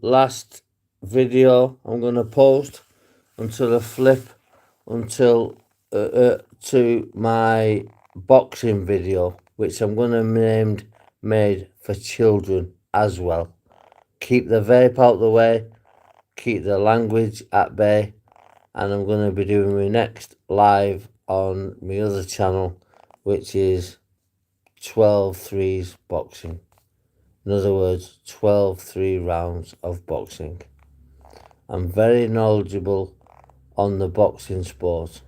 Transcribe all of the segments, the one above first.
last video I'm going to post until I flip to my boxing video, which I'm going to name made for children as well. Keep the vape out the way, keep the language at bay, and I'm going to be doing my next live on my other channel, which is 12 threes boxing. In other words, 12 3 rounds of boxing. I'm very knowledgeable on the boxing sport,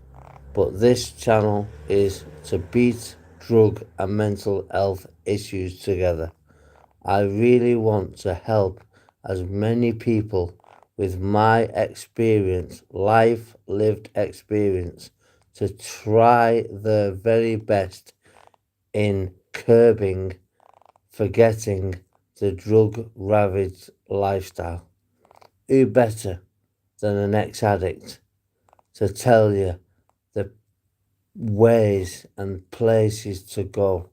but this channel is to beat drug and mental health issues together. I really want to help as many people with my experience, life lived experience, to try their very best in curbing, forgetting the drug-ravaged lifestyle. Who better than an ex-addict to tell you the ways and places to go?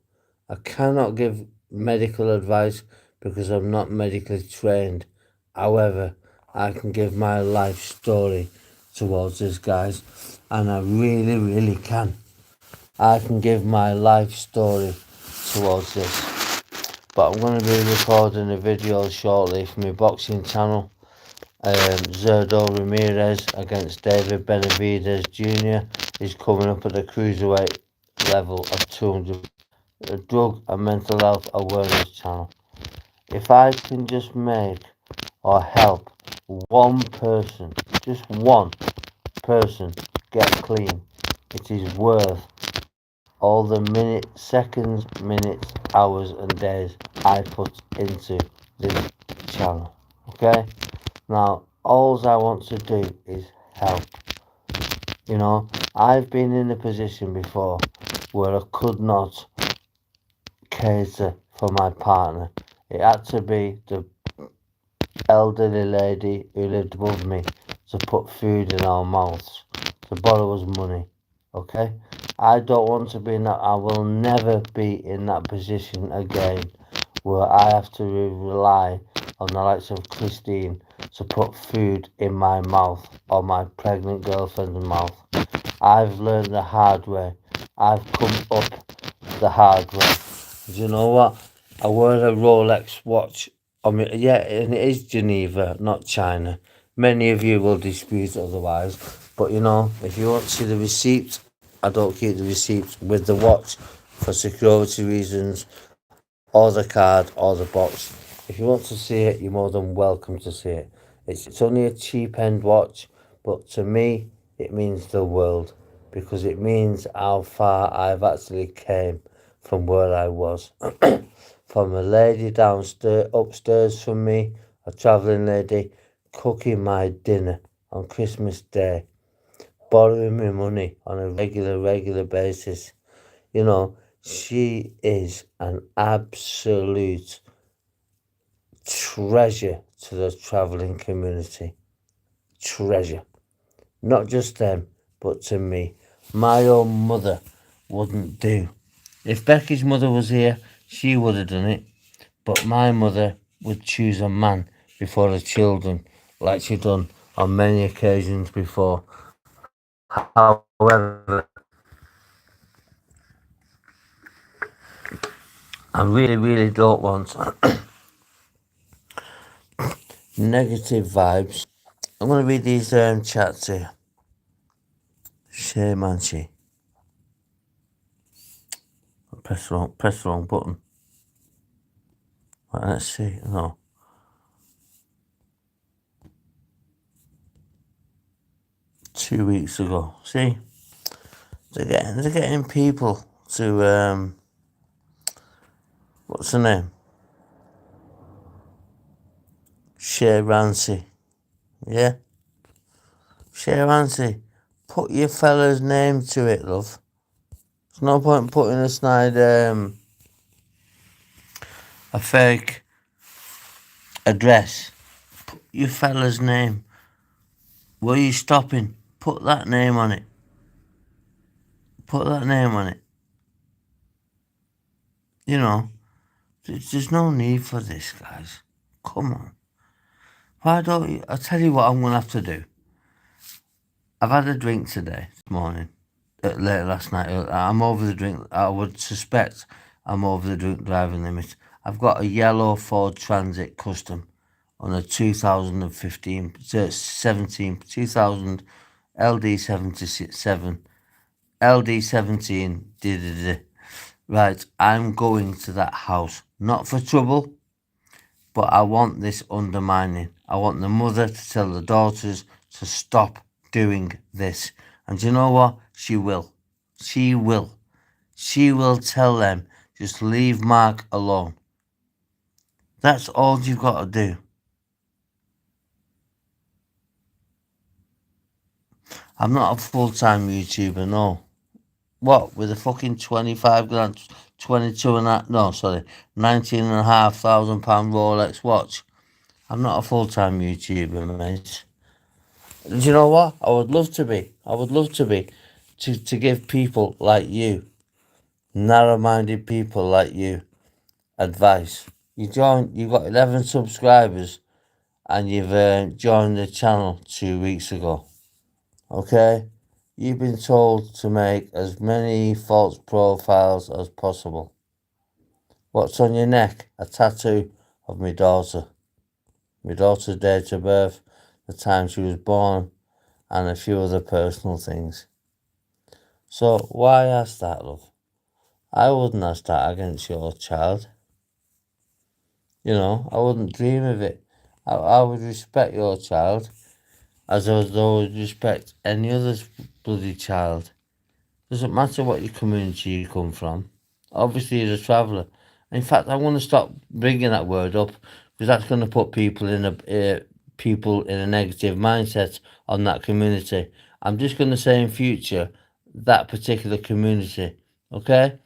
I cannot give medical advice because I'm not medically trained. However, I can give my life story towards this, guys, and I really, really can. I can give my life story towards this. But I'm going to be recording a video shortly for my boxing channel. Zerdo Ramirez against David Benavidez Jr. is coming up at the cruiserweight level of 200. A drug and mental health awareness channel. If I can just make or help one person, just one person, get clean, it is worth all the minutes, hours and days I put into this channel. Okay? Now, all I want to do is help. You know, I've been in a position before where I could not cater for my partner. It had to be the elderly lady who lived above me to put food in our mouths, to borrow us money. Okay? I don't want to be in that. I will never be in that position again where I have to rely on the likes of Christine to put food in my mouth or my pregnant girlfriend's mouth. I've learned the hard way. I've come up the hard way. Do you know what? I wear a Rolex watch. I mean, yeah, and it is Geneva, not China. Many of you will dispute otherwise. But, you know, if you want to see the receipt, I don't keep the receipt with the watch for security reasons, or the card, or the box. If you want to see it, you're more than welcome to see it. It's only a cheap end watch, but to me, it means the world, because it means how far I've actually came from where I was. From a lady upstairs from me, a travelling lady, cooking my dinner on Christmas Day, borrowing me money on a regular basis. You know, she is an absolute treasure to the travelling community. Treasure. Not just them, but to me. My own mother wouldn't do. If Becky's mother was here, she would have done it. But my mother would choose a man before the children, like she done on many occasions before. However, I really don't want negative vibes. I'm going to read these chats here. Share Manchi. Press the wrong button. Right, let's see. No. Two weeks ago. See? They're getting people to what's her name? Share Rancy. Yeah? Share Rancy. Put your fella's name to it, love. There's no point putting aside a fake address. Put your fella's name. Where are you stopping? Put that name on it. Put that name on it. You know, there's no need for this, guys. Come on. Why don't you? I'll tell you what I'm going to have to do. I've had a drink today, this morning, late last night. I'm over the drink. I would suspect I'm over the drink driving limit. I've got a yellow Ford Transit Custom on a 2015, 2000 LD77, LD17. Right, I'm going to that house, not for trouble, but I want this undermining. I want the mother to tell the daughters to stop doing this. And you know what? She will. She will. She will tell them, just leave Mark alone. That's all you've got to do. I'm not a full-time YouTuber, no. What, with a fucking 25 grand, 22 and that, no, sorry, 19,500 pound Rolex watch. I'm not a full-time YouTuber, mate. Do you know what? I would love to be. I would love to be. To give people like you, narrow-minded people like you, advice. You've got 11 subscribers, and you've joined the channel 2 weeks ago. Okay? You've been told to make as many false profiles as possible. What's on your neck? A tattoo of my daughter. My daughter's date of birth, the time she was born, and a few other personal things. So why ask that, love? I wouldn't ask that against your child. You know, I wouldn't dream of it. I would respect your child as I would respect any other bloody child. Doesn't matter what your community you come from. Obviously, you're a traveller. In fact, I'm going to stop bringing that word up because that's going to put people in a negative mindset on that community. I'm just going to say in future that particular community, okay?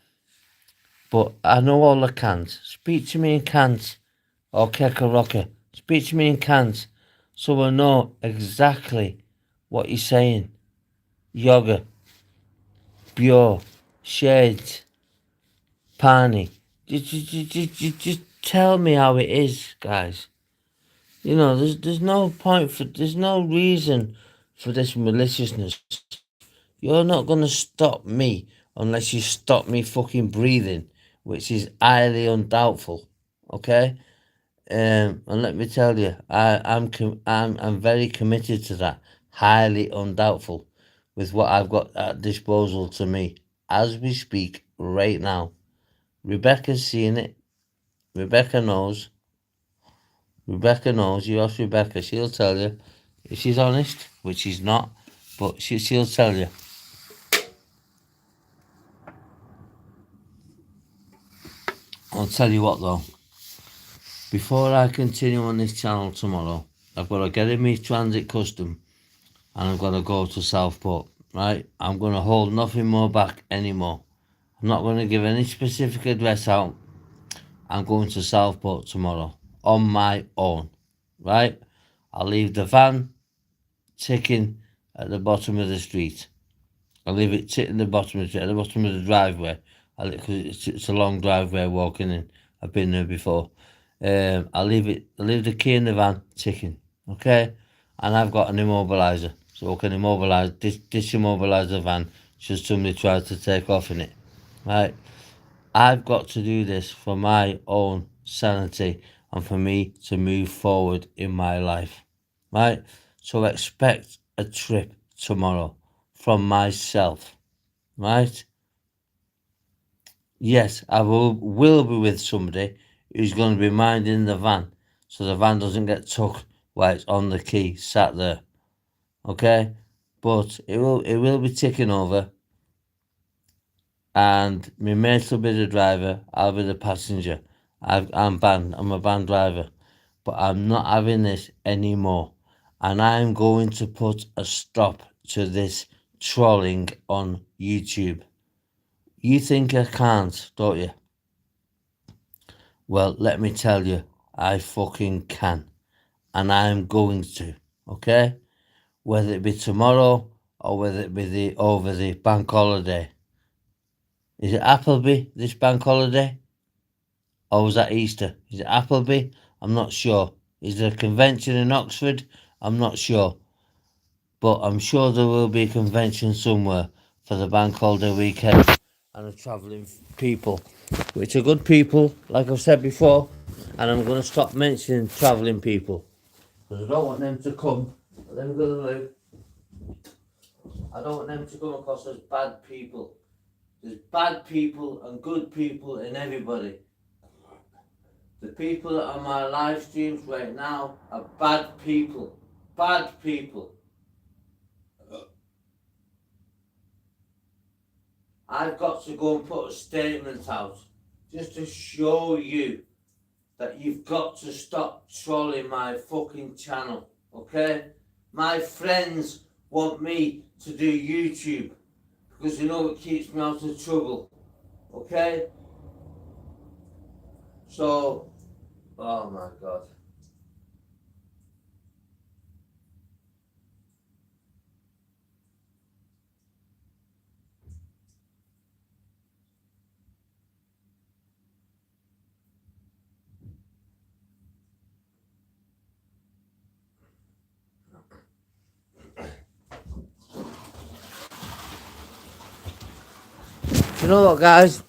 But I know all the cans. Speak to me in cans or Keka Speak to me in cans so I know exactly what you're saying. Yoga, Bure, Shades, Pani. Just tell me how it is, guys. You know, there's no point there's no reason for this maliciousness. You're not gonna stop me unless you stop me fucking breathing, which is highly undoubtful. Okay? And let me tell you, I'm very committed to that. Highly undoubtful with what I've got at disposal to me as we speak right now. Rebecca's seen it. Rebecca knows. Rebecca knows. You ask Rebecca, she'll tell you. If she's honest, which she's not, but she'll tell you. I'll tell you what though. Before I continue on this channel tomorrow, I've got to get in my Transit Custom and I'm going to go to Southport, right? I'm going to hold nothing more back anymore. I'm not going to give any specific address out. I'm going to Southport tomorrow on my own, right? I'll leave the van ticking at the bottom of the street. I'll leave it ticking at the bottom of the driveway. Because it's a long driveway walking in. I've been there before. I'll leave the key in the van ticking, okay? And I've got an immobiliser, so I can disimmobilise the van should somebody try to take off in it, right? I've got to do this for my own sanity and for me to move forward in my life, right? So expect a trip tomorrow from myself, right? Yes, I will be with somebody who's going to be minding the van so the van doesn't get took while it's on the key sat there, okay? But it will be ticking over, and my mate will be the driver. I'll be the passenger. I'm banned. I'm a banned driver, but I'm not having this anymore, and I'm going to put a stop to this trolling on YouTube. You think I can't, don't you? Well, let me tell you, I fucking can, and I'm going to. Okay, whether it be tomorrow or whether it be over the bank holiday. Is it Appleby this bank holiday? Or was that Easter? Is it Appleby? I'm not sure. Is there a convention in Oxford? I'm not sure. But I'm sure there will be a convention somewhere for the bank holiday weekend and the travelling people, which are good people, like I've said before. And I'm going to stop mentioning travelling people because I don't want them to come. Let me go to the loo. I don't want them to come across as bad people. There's bad people and good people in everybody. The people that are on my live streams right now are bad people. Bad people. I've got to go and put a statement out just to show you that you've got to stop trolling my fucking channel, okay? My friends want me to do YouTube because they know it keeps me out of trouble, okay? So, oh my God. You know what, guys?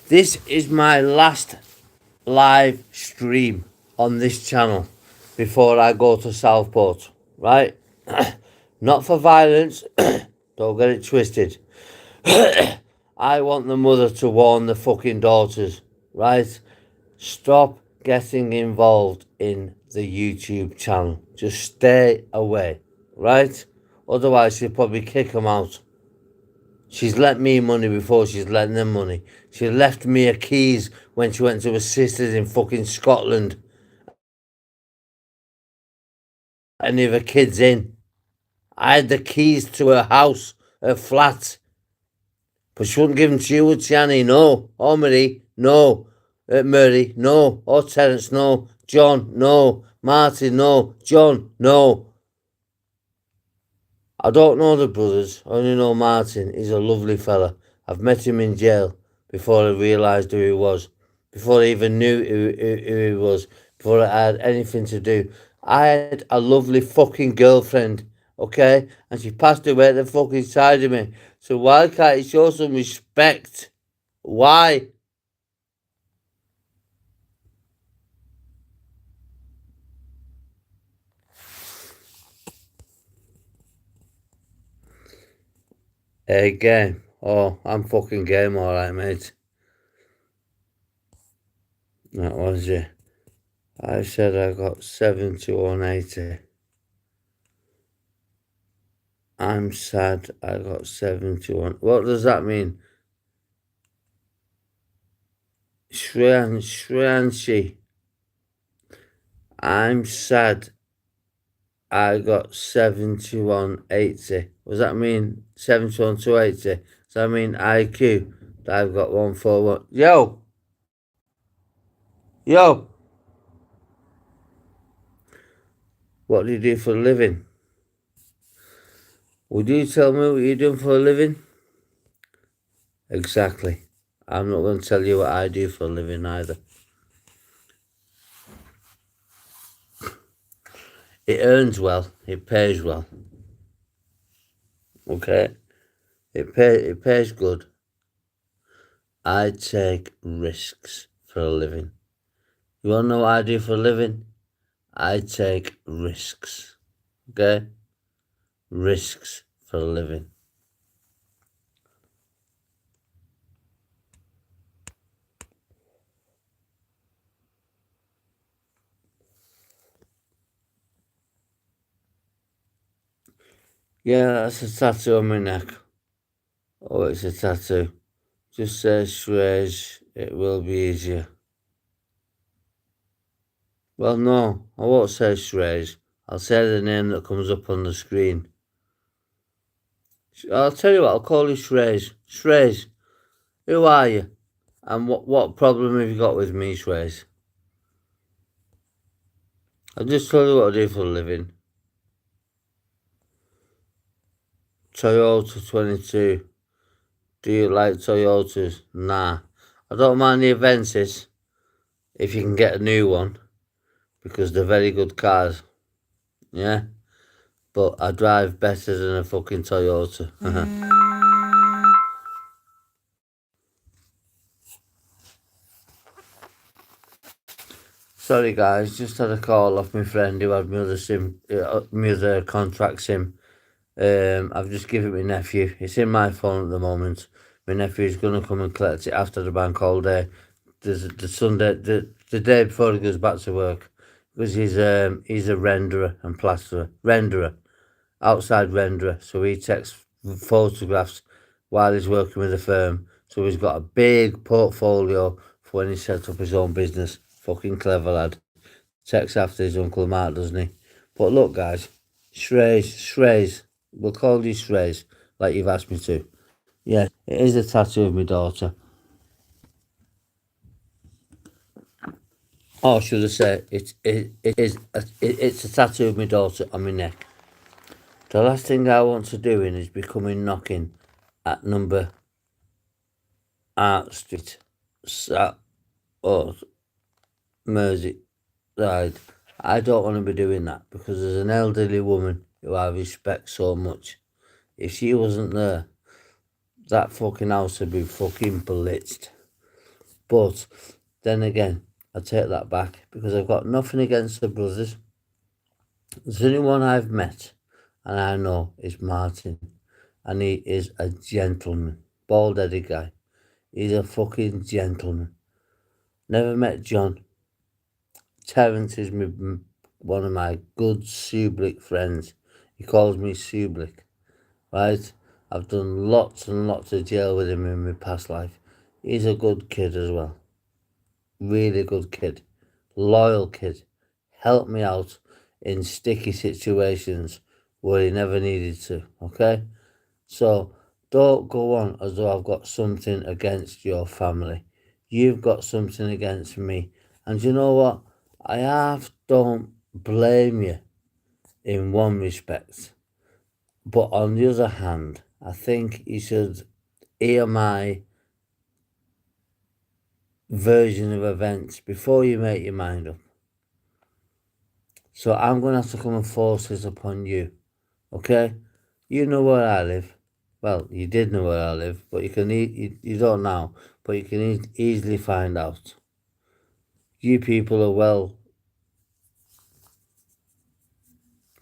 This is my last live stream on this channel before I go to Southport, right? Not for violence, don't get it twisted. I want the mother to warn the fucking daughters, right? Stop getting involved in the YouTube channel. Just stay away, right? Otherwise, she'll probably kick them out. She's lent me money before she's letting them money. She left me her keys when she went to her sister's in fucking Scotland. Any of her kids in. I had the keys to her house, her flat. But she wouldn't give them to you, would she, Annie? No. Or Marie? No. Murray? No. Or Terence? No. John? No. Martin? No. John? No. I don't know the brothers. I only know Martin. He's a lovely fella. I've met him in jail before I realised who he was. Before I even knew who he was. Before I had anything to do. I had a lovely fucking girlfriend, okay? And she passed away at the fucking side of me. So why can't he show some respect? Why? Hey, game. Oh, I'm fucking game, alright, mate. That was it. I said I got 7180. I'm sad I got 71. What does that mean? Shrianshi. I'm sad I got 7180. Does that mean 71 to 80? Does that mean IQ? I've got 141. Yo! Yo! What do you do for a living? Would you tell me what you're doing for a living? Exactly. I'm not going to tell you what I do for a living either. It earns well. It pays well. Okay? It pays good. I take risks for a living. You want to know what I do for a living? I take risks. Okay? Risks for a living. Yeah, that's a tattoo on my neck. Oh, it's a tattoo. Just says Shrez, it will be easier. Well, no, I won't say Shrez. I'll say the name that comes up on the screen. I'll tell you what, I'll call you Shrez. Shrez, who are you? And what problem have you got with me, Shrez? I'll just tell you what I do for a living. Toyota 22. Do you like Toyotas? Nah. I don't mind the Avensis if you can get a new one. because they're very good cars. Yeah, but I drive better than a fucking Toyota. Sorry guys, just had a call off my friend who had my other contract sim. I've just given it my nephew. It's in my phone at the moment. My nephew's gonna come and collect it after the bank holiday. There's the Sunday, the day before he goes back to work, because he's a renderer and plasterer, outside renderer. So he takes photographs while he's working with the firm. So he's got a big portfolio for when he sets up his own business. Fucking clever lad. Takes after his Uncle Mark, doesn't he? But look, guys, Shrey's. We'll call you Shrey's, like you've asked me to. Yeah, it is a tattoo of my daughter. Or should I say, it's a tattoo of my daughter on my neck. The last thing I want to do is be coming knocking at number Art Street, or Mersey side. I don't want to be doing that because there's an elderly woman who I respect so much. If she wasn't there, that fucking house would be fucking blitzed. But then again, I take that back because I've got nothing against the brothers. There's only one I've met and I know is Martin, and he is a gentleman, bald-headed guy. He's a fucking gentleman. Never met John. Terence is one of my good Sublick friends. He calls me Sublick, right? I've done lots and lots of jail with him in my past life. He's a good kid as well. Really good kid. Loyal kid. Helped me out in sticky situations where he never needed to, okay? So don't go on as though I've got something against your family. You've got something against me. And you know what? I half don't blame you in one respect. But on the other hand, I think you should hear my version of events before you make your mind up. So I'm going to have to come and force this upon you, okay? You know where I live. Well, you did know where I live, but you don't now, but you can easily find out. You people are well,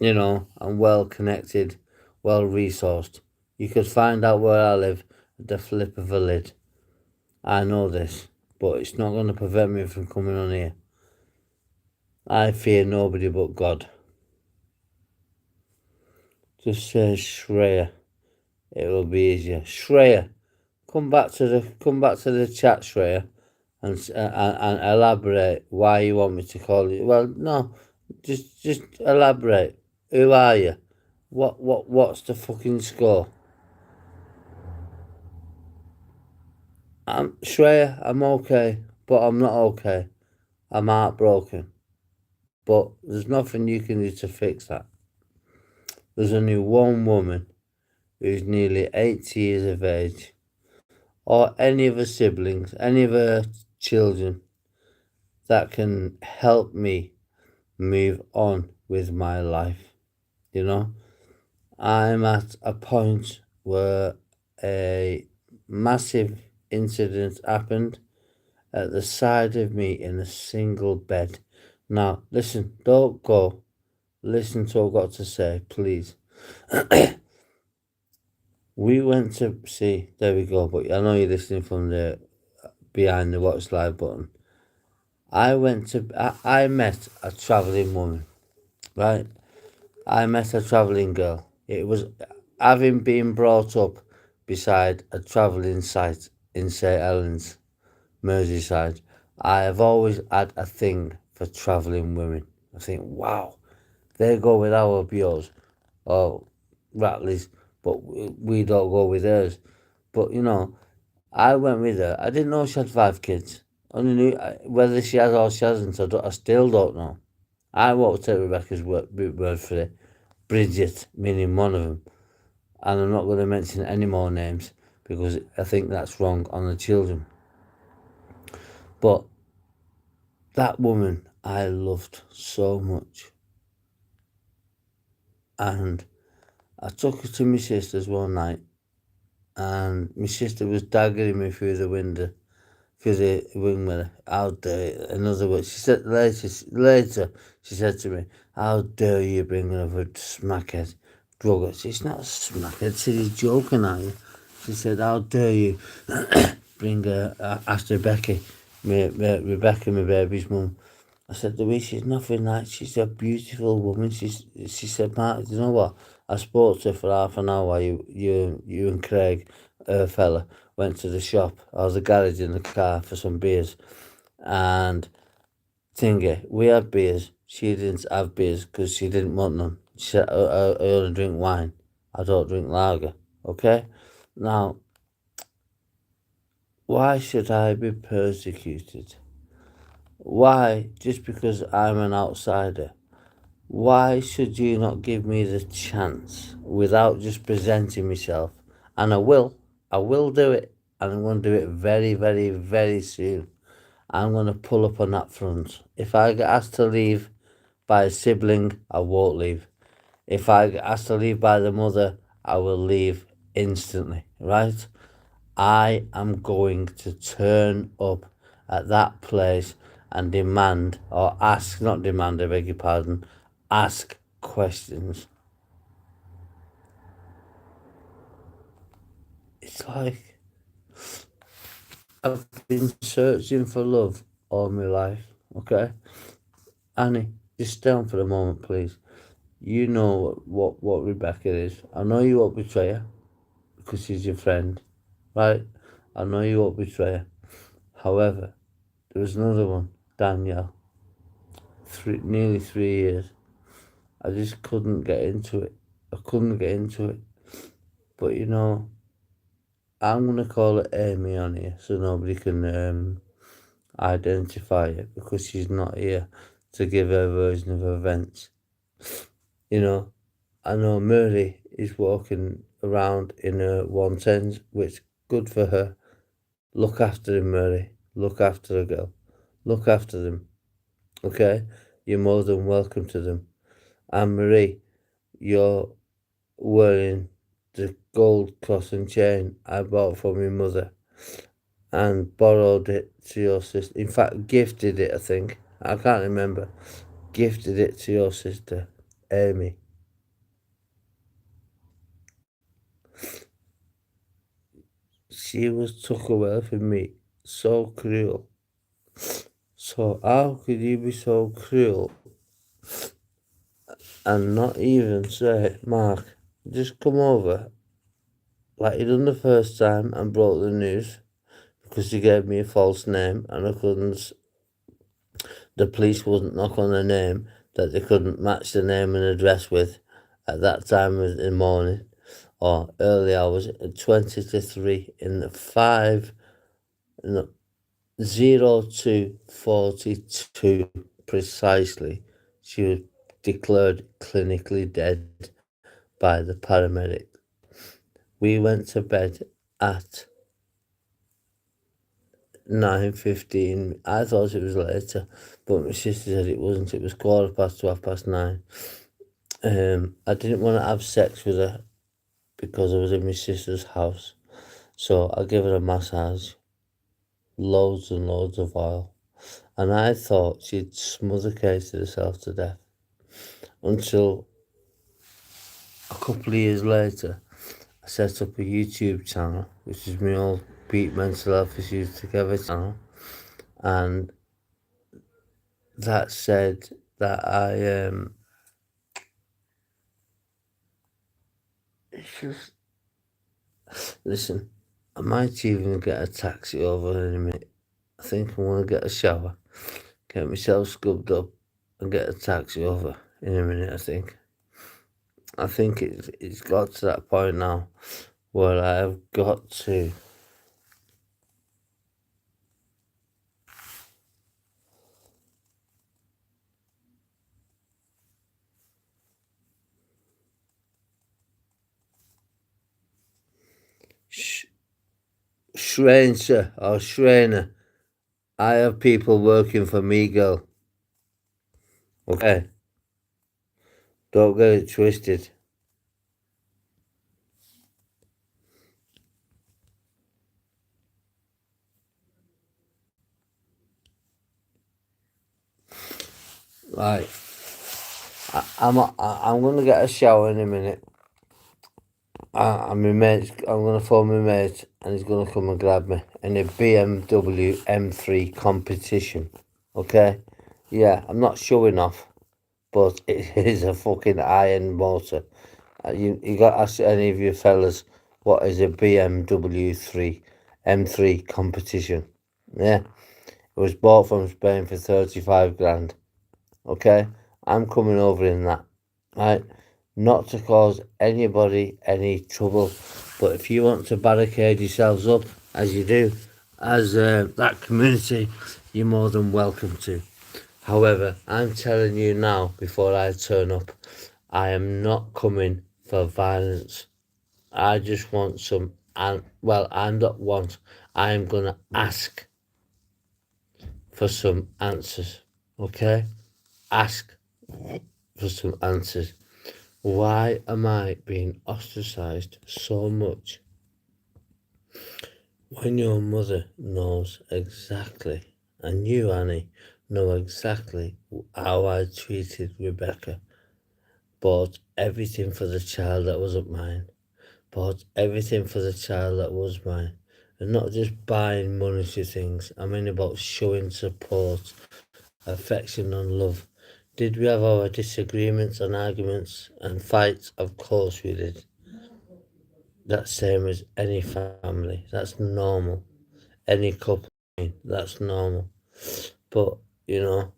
and well connected, well resourced. You could find out where I live at the flip of a lid. I know this, but it's not going to prevent me from coming on here. I fear nobody but God. Just say Shreya. It will be easier. Shreya, come back to the chat, Shreya, and elaborate why you want me to call you. Well, no, just elaborate. Who are you? What's the fucking score? Shreya, I'm okay, but I'm not okay. I'm heartbroken. But there's nothing you can do to fix that. There's only one woman who's nearly 80 years of age, or any of her siblings, any of her children, that can help me move on with my life. I'm at a point where a massive incident happened at the side of me in a single bed. Now, listen, don't go. Listen to what I've got to say, please. We went to see, there we go, but I know you're listening from the behind the watch live button. I met a travelling woman, right? I met a travelling girl. It was having been brought up beside a travelling site in St Helens, Merseyside. I have always had a thing for travelling women. I think, wow, they go with our BOs or Rattleys, but we don't go with hers. But I went with her. I didn't know she had 5 kids. Only knew whether she has or she hasn't. I still don't know. I won't take Rebecca's word for it. Bridget, meaning one of them. And I'm not going to mention any more names because I think that's wrong on the children. But that woman, I loved so much. And I took her to my sister's one night, and my sister was daggering me through the window, through the wing mirror. How dare you? In other words, she said later, she said to me, "How dare you bring another smackhead drug?" It's not a smackhead. She said, "You're joking, are you?" She said, "How dare you bring after Rebecca, my baby's mum." I said, "Louise, she's nothing like. She's a beautiful woman." She said, "Mark, you know what? I spoke to her for half an hour while you and Craig, her fella, went to the shop. I was the garage in the car for some beers, and thingy, we had beers. She didn't have beers because she didn't want none. She said, I only drink wine. I don't drink lager. Okay? Now, why should I be persecuted? Why? Just because I'm an outsider? Why should you not give me the chance without just presenting myself? And I will do it. And I'm going to do it very, very, very soon. I'm going to pull up on that front. If I get asked to leave by a sibling, I won't leave. If I get asked to leave by the mother, I will leave instantly, right? I am going to turn up at that place and demand, or ask, not demand, I beg your pardon, ask questions. It's like I've been searching for love all my life, okay? Annie, just stay on for a moment, please. You know what Rebecca is. I know you won't betray her because she's your friend, right? I know you won't betray her. However, there was another one, Danielle, nearly 3 years. I just couldn't get into it. I couldn't get into it. But you know, I'm gonna call it Amy on here so nobody can identify it because she's not here to give her version of events. You know, I know Murray is walking around in her 110s, which good for her. Look after him, Murray. Look after the girl. Look after them. Okay? You're more than welcome to them. And Marie, you're wearing the gold cross and chain I bought for my mother and borrowed it to your sister. In fact, gifted it, I think. I can't remember. Gifted it to your sister, Amy. She was took away from me. So cruel. So how could you be so cruel and not even say, Mark, just come over like you done the first time and brought the news because you gave me a false name and I couldn't, the police wouldn't knock on a name that they couldn't match the name and address with at that time in the morning or early hours at 20 to 3 in the 5, no, 02:42 precisely. She was declared clinically dead by the paramedic. We went to bed at 9:15. I thought it was later, but my sister said it wasn't. It was 9:15 to 9:15. I didn't want to have sex with her because I was in my sister's house. So I gave her a massage, loads and loads of oil. And I thought she'd smothercated herself to death. Until a couple of years later, I set up a YouTube channel, which is my old Beat Mental Health Issues Together channel. And that said that it's just, listen, I might even get a taxi over in a minute. I think I want to get a shower, get myself scrubbed up, and get a taxi over in a minute. I think it's got to that point now where I have got to Schrainer or Schrainer. I have people working for me, girl. Okay? Don't get it twisted. Right. I'm gonna get a shower in a minute. I'm gonna phone my mate, and he's gonna come and grab me in a BMW M3 competition. Okay? Yeah, I'm not showing off, but it is a fucking iron motor. You got to ask any of you fellas what is a BMW M3 competition. Yeah, it was bought from Spain for 35 grand. Okay, I'm coming over in that, right? Not to cause anybody any trouble, but if you want to barricade yourselves up, as you do, as that community, you're more than welcome to. However, I'm telling you now, before I turn up, I am not coming for violence. I just want some, and well, I'm not want, I'm gonna ask for some answers, okay? Ask for some answers. Why am I being ostracized so much when your mother knows exactly, and you, Annie, know exactly how I treated Rebecca? Bought everything for the child that wasn't mine. Bought everything for the child that was mine. And not just buying monetary things. I mean about showing support, affection and love. Did we have our disagreements and arguments and fights? Of course we did. That's same as any family. That's normal. Any couple, that's normal. But, you know,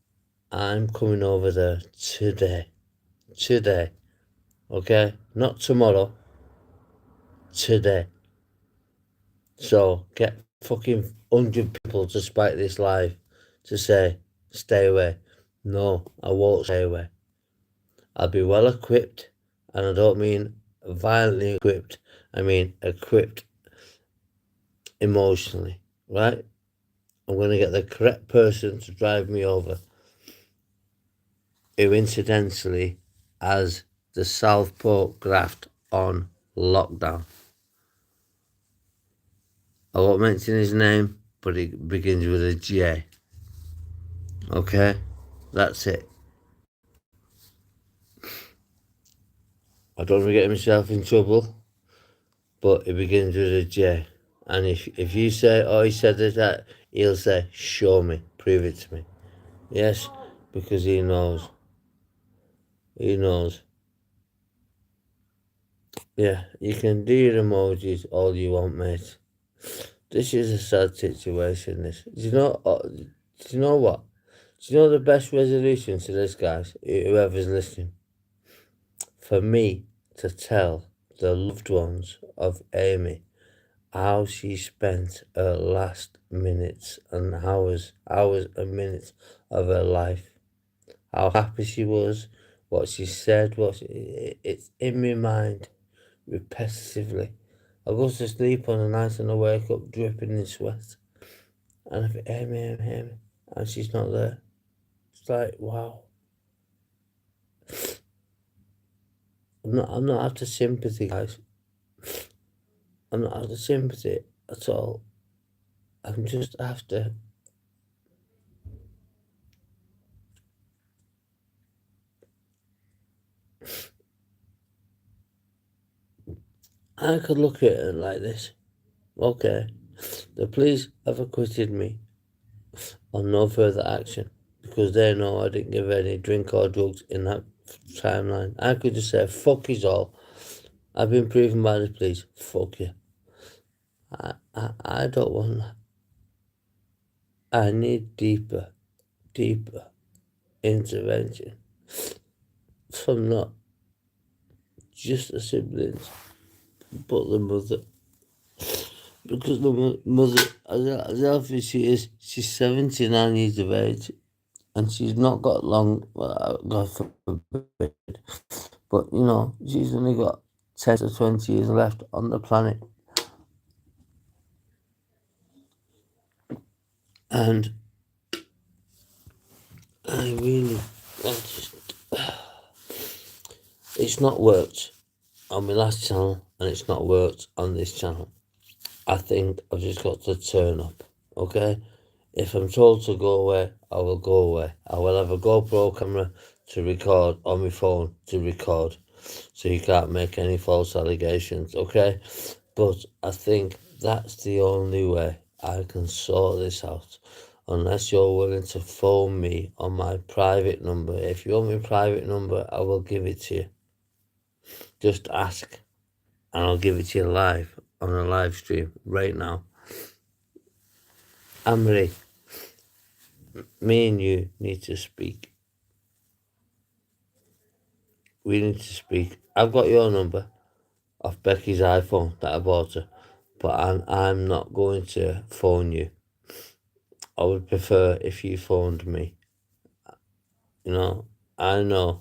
I'm coming over there today. Today. Okay? Not tomorrow. Today. So get fucking 100 people to spike this live to say, stay away. No, I won't stay away. I'll be well equipped, and I don't mean violently equipped, I mean equipped emotionally, right? I'm going to get the correct person to drive me over, who incidentally has the Southport graft on lockdown. I won't mention his name, but it begins with a J. Okay? That's it. I don't want to get myself in trouble, but it begins with a J. And if you say, oh, he said that, he'll say, show me, prove it to me. Yes, because he knows. He knows. Yeah, you can do your emojis all you want, mate. This is a sad situation, this. Do you know what? Do you know the best resolution to this, guys? Whoever's listening. For me to tell the loved ones of Amy how she spent her last minutes and hours and minutes of her life. How happy she was, what she said, it's in my mind repetitively. I go to sleep on a night and I wake up dripping in sweat. And I think, Amy, and she's not there. It's like, wow. I'm not after sympathy, guys. I'm not after sympathy at all. I'm just after I could look at it like this. Okay, the police have acquitted me on no further action because they know I didn't give any drink or drugs in that timeline. I could just say, fuck is all. I've been proven by the police. Fuck you. I don't want that. I need deeper intervention from not just the siblings, but the mother. Because the mother, as healthy as she is, she's 79 years of age, and she's not got long, well, God forbid, but you know, she's only got 10 to 20 years left on the planet. And I really, it's not worked on my last channel, and it's not worked on this channel. I think I've just got to turn up, okay? If I'm told to go away, I will go away. I will have a GoPro camera to record on my phone to record, so you can't make any false allegations, okay? But I think that's the only way I can sort this out, unless you're willing to phone me on my private number. If you want my private number, I will give it to you. Just ask, and I'll give it to you live on a live stream right now. Anne-Marie, me and you need to speak. We need to speak. I've got your number off Becky's iPhone that I bought her, but I'm not going to phone you. I would prefer if you phoned me. You know, I know.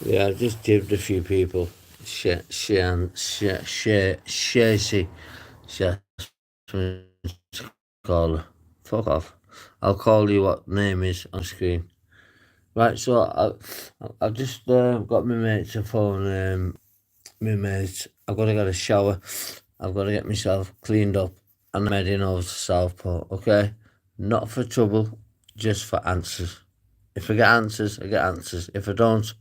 Yeah, I just jibbed a few people. Shazy. Call her. Fuck off. I'll call you what name is on screen. Right, so I've just got my mate to phone my mate. I've got to get a shower. I've got to get myself cleaned up, and I'm heading over to Southport, okay? Not for trouble, just for answers. If I get answers, I get answers. If I don't,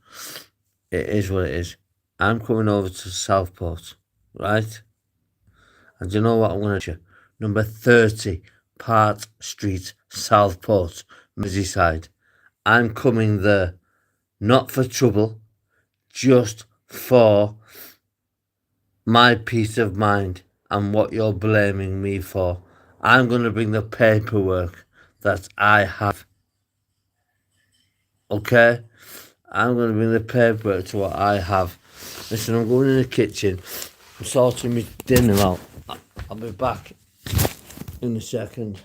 it is what it is. I'm coming over to Southport, right? And do you know what I'm going to do? Number 30, Part Street, Southport, Merseyside. I'm coming there, not for trouble, just for my peace of mind and what you're blaming me for. I'm going to bring the paperwork that I have, okay? I'm going to bring the paperwork to what I have. Listen, I'm going in the kitchen. I'm sorting my dinner out. I'll be back in a second.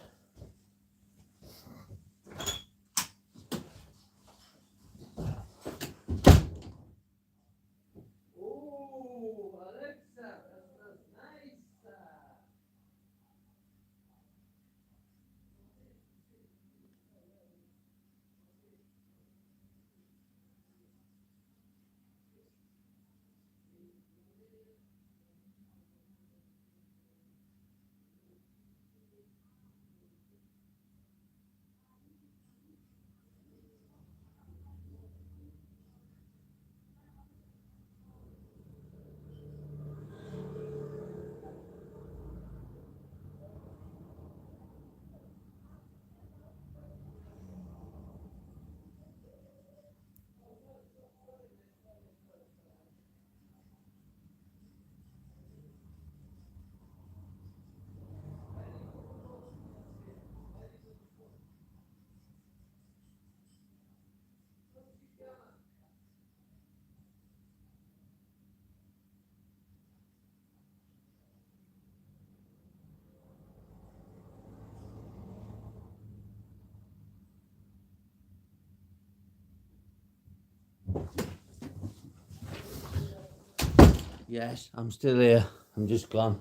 Yes, I'm still here. I'm just gone.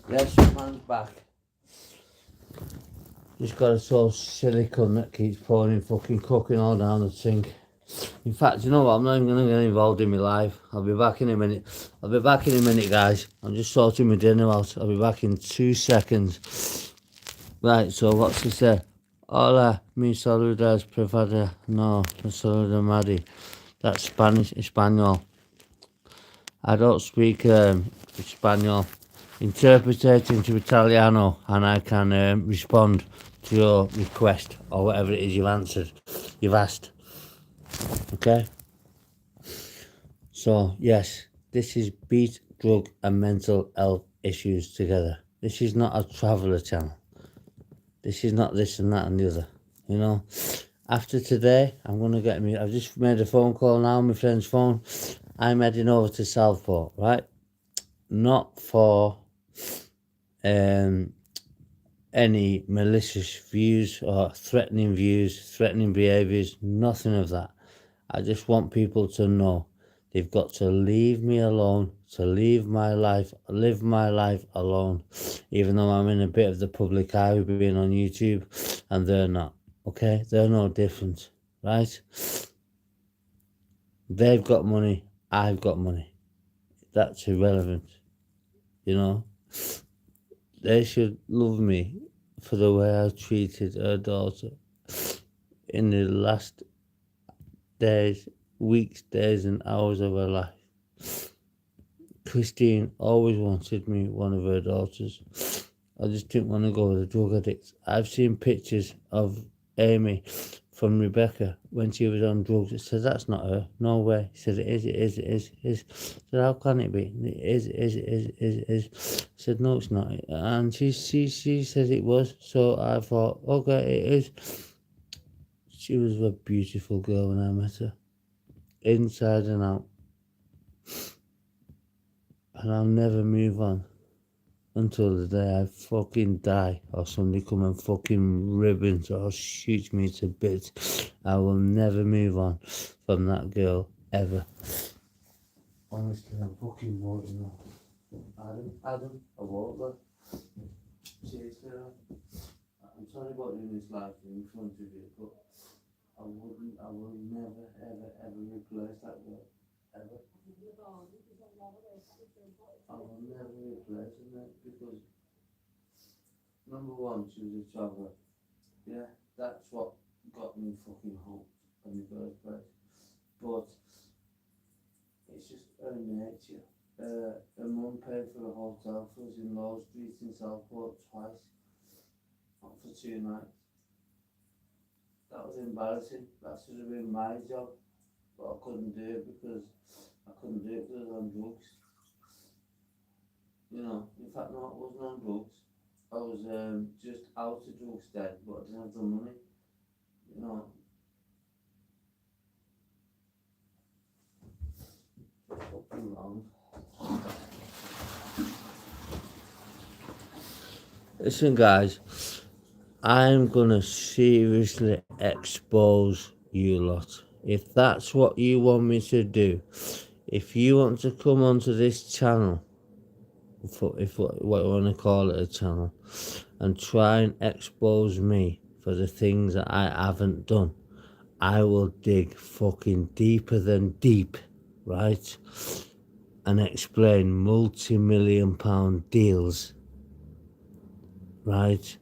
There's some man's back. Just got a sort of silicone that keeps pouring fucking cooking all down the sink. In fact, you know what? I'm not even going to get involved in my life. I'll be back in a minute. I'll be back in a minute, guys. I'm just sorting my dinner out. I'll be back in 2 seconds. Right, so what's he say? Hola, mi saludas, privada. No, mi saluda Maddie. That's Spanish, Espanol. I don't speak Espanol. Interpretate into Italiano, and I can respond to your request or whatever it is you've asked. Okay? So, yes, this is Beat, Drug and Mental Health Issues Together. This is not a traveller channel. This is not this and that and the other. You know? After today, I'm going to get me... I've just made a phone call now, my friend's phone. I'm heading over to Southport, right? Not for any malicious views or threatening behaviours, nothing of that. I just want people to know they've got to leave me alone, to live my life alone, even though I'm in a bit of the public eye being on YouTube, and they're not. Okay, they're no different, right? They've got money, I've got money. That's irrelevant, you know. They should love me for the way I treated her daughter in the last days, weeks, days and hours of her life. Christine always wanted me one of her daughters. I just didn't want to go with a drug addict. I've seen pictures of Amy from Rebecca when she was on drugs. I said, that's not her. No way. He said, it is, it is, it is, it is. I said, how can it be? It is, it is, it is, it is, it is. I said, no, it's not. And she said it was. So I thought, okay, it is. She was a beautiful girl when I met her. Inside and out. And I'll never move on until the day I fucking die or somebody come and fucking ribbons or shoots me to bits. I will never move on from that girl ever. Honestly, I'm fucking walking off. Adam, I walk there. Seriously, I'm sorry about doing this live in front of you, but I will never, ever replace that girl. Ever. I will never replace her because number one, she was a traveller. Yeah, that's what got me fucking hooked in the first place. But it's just her nature. Her mum paid for a hotel for us in Law Street in Southport twice, not for 2 nights. That was embarrassing. That should have been my job, but I couldn't do it because I was on drugs. You know, in fact, no, I wasn't on drugs. I was just out of drugs then, but I didn't have the money. You know, fucking wrong. Listen, guys, I'm gonna seriously expose you lot. If that's what you want me to do, if you want to come onto this channel, if what you want to call it a channel, and try and expose me for the things that I haven't done, I will dig fucking deeper than deep, right? And explain multi-million-pound deals, right?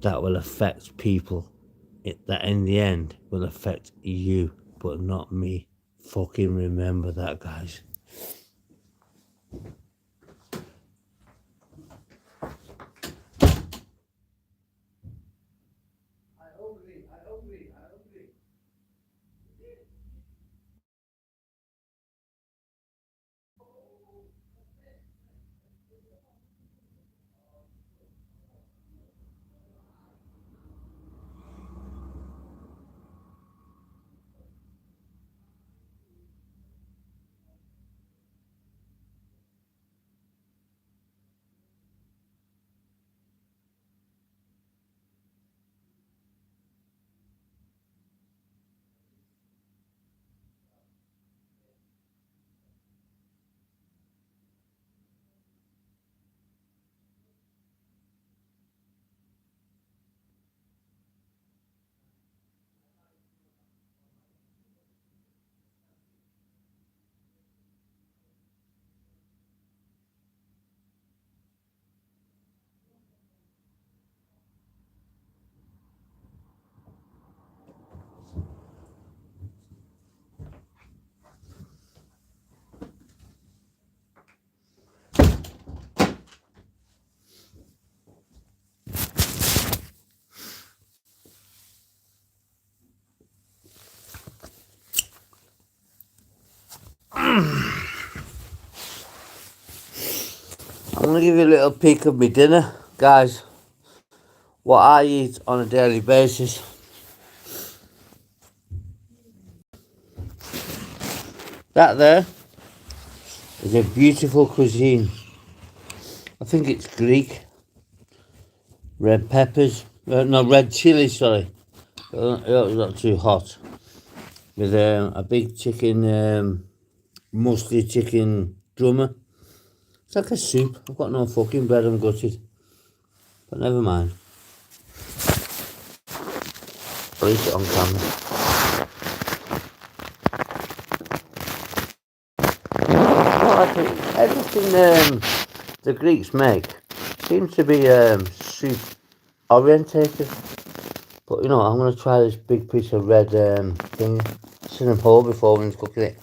That will affect people. That in the end will affect you, but not me. Fucking remember that, guys. I'm going to give you a little peek of my dinner, guys. What I eat on a daily basis. That there is a beautiful cuisine. I think it's Greek. Red peppers. No, red chili, sorry. It's not too hot. With a big chicken, musty chicken drummer. It's like a soup. I've got no fucking bread, I'm gutted. But never mind. I'll eat it on camera. I think everything the Greeks make seems to be soup orientated. But you know, I'm going to try this big piece of red thing. Cinnamon whole before when he's cooking it.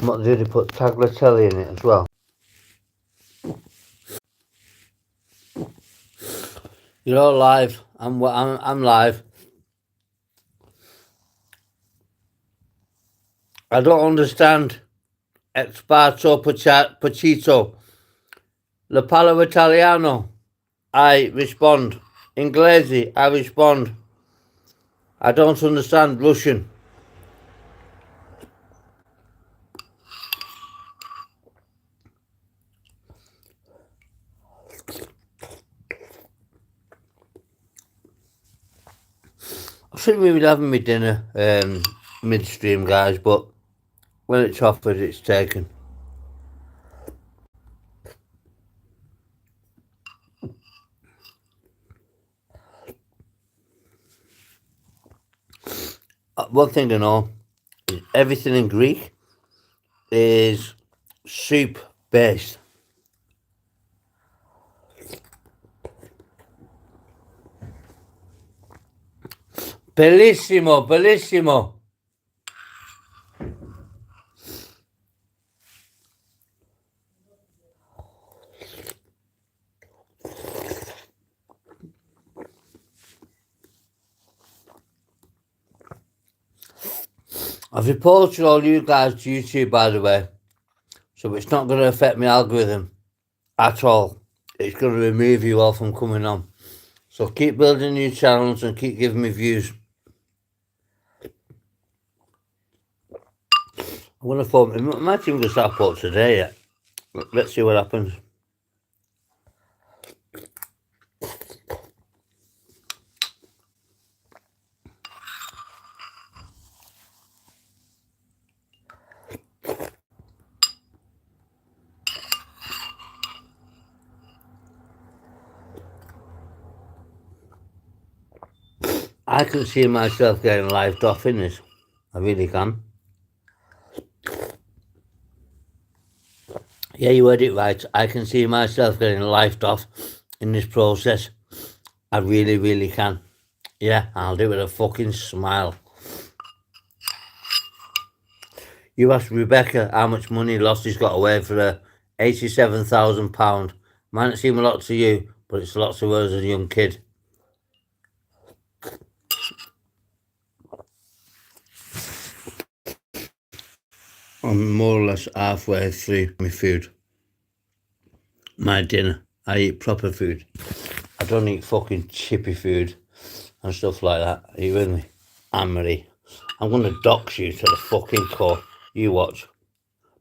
What did he put tagliatelle in it as well? You're all live. I'm live. I don't understand. Exparto Pacito. Le Palo Italiano. I respond. Inglese. I respond. I don't understand Russian. I shouldn't really be having my dinner midstream, guys, but when it's offered, it's taken. One thing to know is everything in Greek is soup based. Bellissimo, bellissimo. I've reported all you guys to YouTube, by the way, so it's not going to affect my algorithm at all. It's going to remove you all from coming on. So keep building new channels and keep giving me views. I'm going to phone, my team going to start put today yet. Let's see what happens. I can see myself getting lived off in this. I really can. Yeah, you heard it right. I can see myself getting lived off in this process. I really, really can. Yeah, I'll do it with a fucking smile. You asked Rebecca how much money Lossie's got away for her £87,000. Might not seem a lot to you, but it's a lot to her as a young kid. I'm more or less halfway through my food. My dinner. I eat proper food. I don't eat fucking chippy food and stuff like that. Are you with me? Anne-Marie. I'm going to dox you to the fucking core. You watch.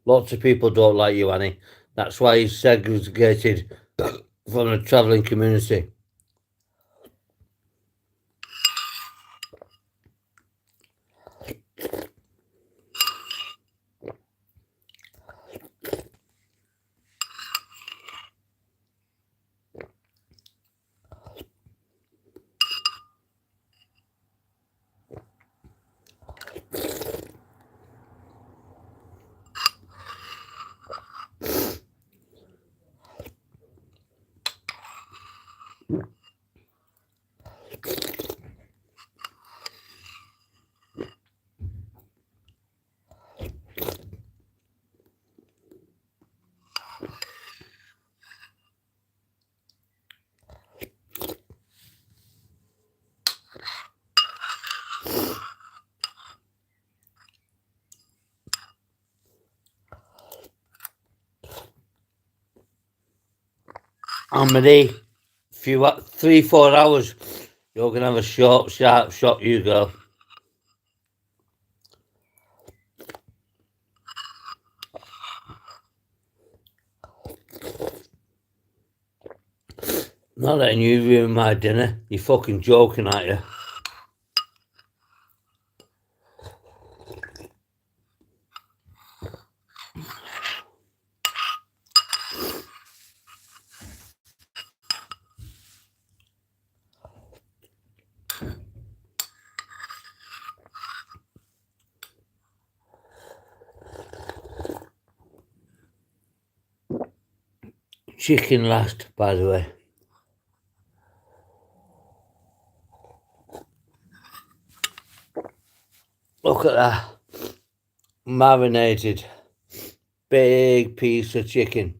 Lots of people don't like you, Annie. That's why he's segregated from the travelling community. Amity, 3-4 hours. You're gonna have a short, sharp shot, you go. Not letting you ruin my dinner. You're fucking joking, aren't you? Chicken last, by the way. Look at that. Marinated. Big piece of chicken.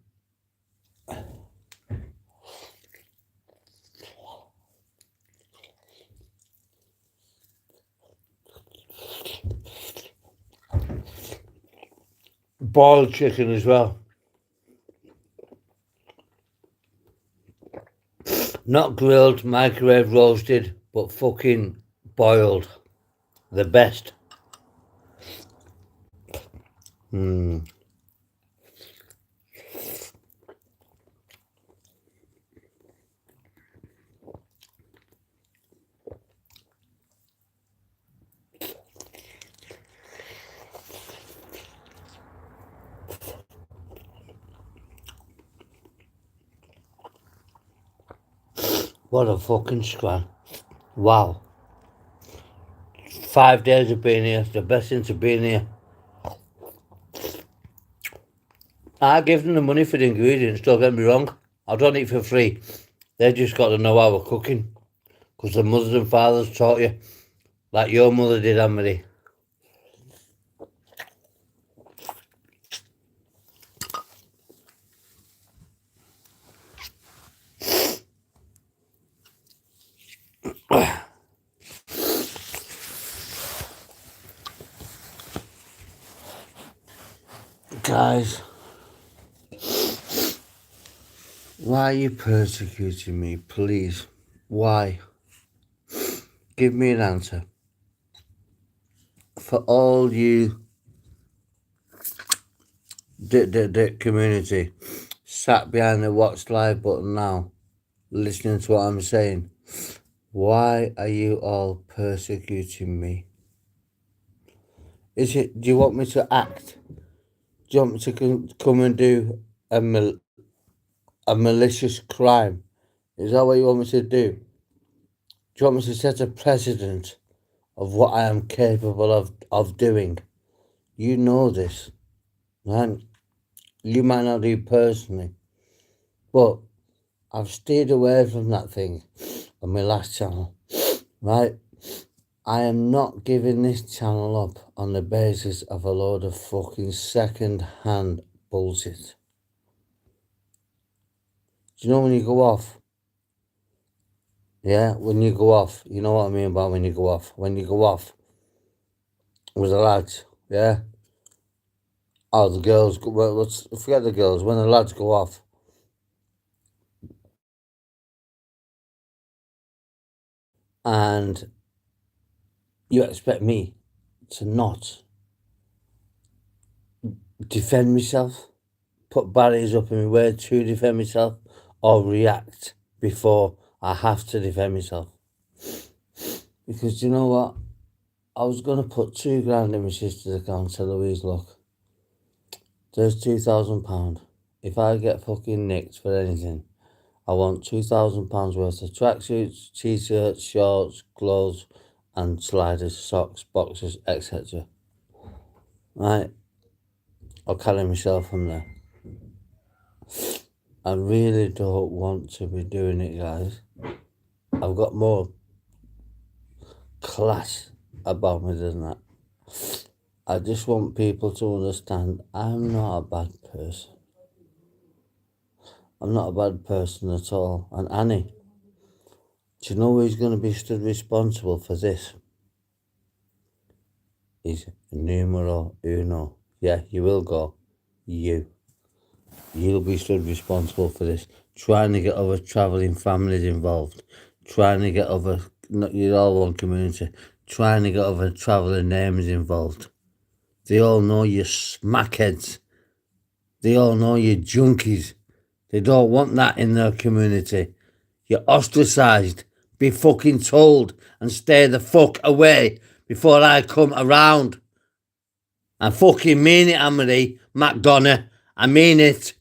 Boiled chicken as well. Not grilled, microwave roasted, but fucking boiled. The best. What a fucking scran. Wow. 5 days of being here. The best thing to being here. I give them the money for the ingredients, don't get me wrong. I don't eat for free. They just got to know how we're cooking. Because the mothers and fathers taught you. Like your mother did, Anne-Marie. Guys, why are you persecuting me, please? Why? Give me an answer. For all you community sat behind the watch live button now, listening to what I'm saying, why are you all persecuting me? Do you want me to act? Do you want me to come and do a malicious crime? Is that what you want me to do? Do you want me to set a precedent of what I am capable of doing? You know this, right? You might not do personally, but I've stayed away from that thing on my last channel, right? I am not giving this channel up on the basis of a load of fucking second-hand bullshit. Do you know when you go off? Yeah, when you go off, you know what I mean about when you go off. When you go off with the lads, yeah? Oh, the girls, well, let's forget the girls. When the lads go off, and you expect me to not defend myself, put barriers up in my way to defend myself, or react before I have to defend myself. Because you know what? I was going to put £2,000 in my sister's account, tell Louise, look, there's £2,000. If I get fucking nicked for anything, I want £2,000 worth of tracksuits, t-shirts, shorts, gloves, and sliders, socks, boxes, etc. Right? I'll carry myself from there. I really don't want to be doing it, guys. I've got more class about me than that. I just want people to understand I'm not a bad person. I'm not a bad person at all. And Annie, do you know who's going to be stood responsible for this? He's numero uno. Yeah, you will go. You. You'll be stood responsible for this. Trying to get other travelling families involved. Trying to get other, not you're all one community. Trying to get other travelling names involved. They all know you're smackheads. They all know you're junkies. They don't want that in their community. You're ostracised. Be fucking told and stay the fuck away before I come around. I fucking mean it, Amory McDonough. I mean it.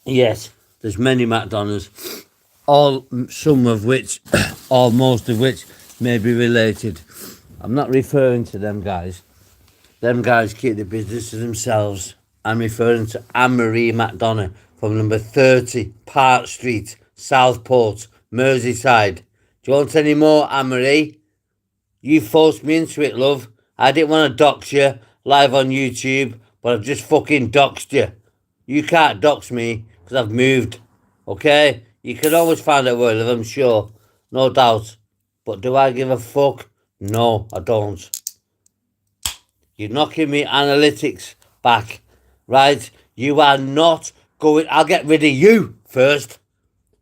Yes, there's many McDonoughs, some of which, or most of which, may be related. I'm not referring to them guys. Them guys keep the business to themselves. I'm referring to Anne-Marie McDonough from number 30 Park Street, Southport, Merseyside. Do you want any more, Anne-Marie? You forced me into it, love. I didn't want to dox you live on YouTube, but I've just fucking doxed you. You can't dox me because I've moved, okay? You can always find out where I live, I'm sure. No doubt. But do I give a fuck? No, I don't. You're knocking me analytics back, right? You are not going... I'll get rid of you first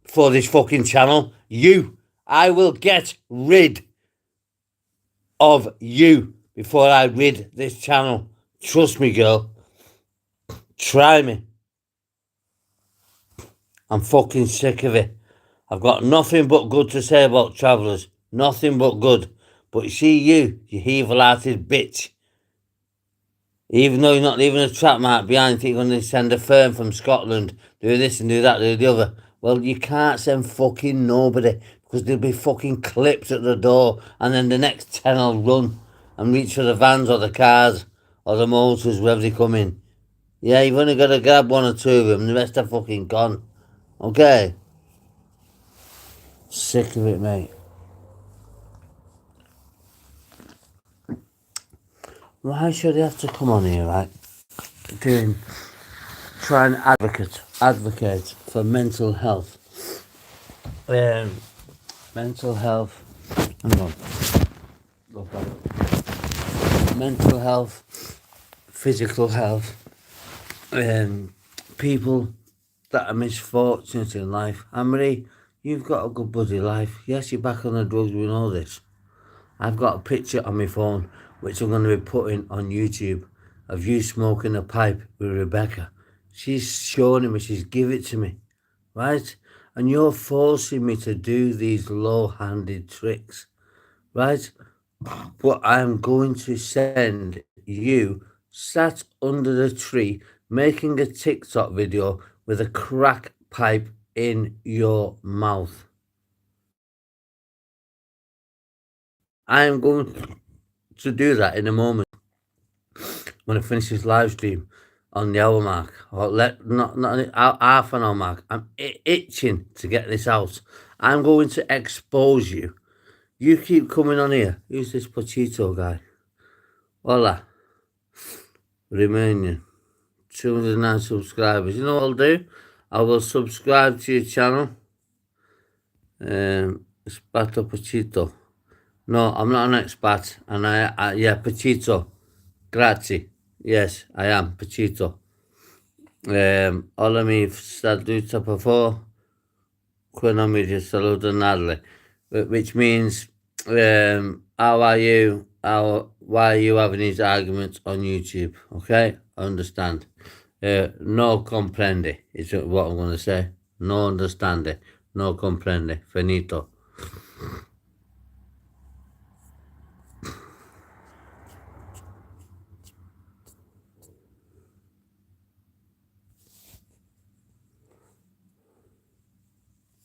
for this fucking channel. You. I will get rid of you before I rid this channel. Trust me, girl. Try me. I'm fucking sick of it. I've got nothing but good to say about travellers. Nothing but good. But you see you evil-hearted bitch. Even though you're not leaving a trap mark behind, you're going to send a firm from Scotland, do this and do that, do the other. Well, you can't send fucking nobody because there'll be fucking clips at the door and then the next 10 will run and reach for the vans or the cars or the motors, wherever they come in. Yeah, you've only got to grab one or two of them, the rest are fucking gone. Okay? Sick of it, mate. Why should he have to come on here, right? Try and advocate for mental health. Mental health. Hang on. Look at it. Mental health, physical health. People that are misfortunate in life. Anne-Marie, you've got a good bloody life. Yes, you're back on the drugs, we know this. I've got a picture on my phone which I'm going to be putting on YouTube of you smoking a pipe with Rebecca. She's showing me, she's give it to me, right? And you're forcing me to do these low-handed tricks, right? But I'm going to send you sat under the tree making a TikTok video with a crack pipe in your mouth. I am going to do that in a moment when I finish this live stream on the hour mark, or not half an hour mark. I'm itching to get this out. I'm going to expose you. You keep coming on here. Who's this Pochito guy? Hola. Romanian. 209 subscribers. You know what I'll do? I will subscribe to your channel. Spato Pochito. No, I'm not an expat. And yeah, Pochito. Grazie. Yes, I am Pochito. Hola mi saluta per favore. Qui non mi saluta nadie. Which means, how are you? Why are you having these arguments on YouTube? Okay, I understand. No comprende is what I'm going to say. No understande. No comprende. Finito.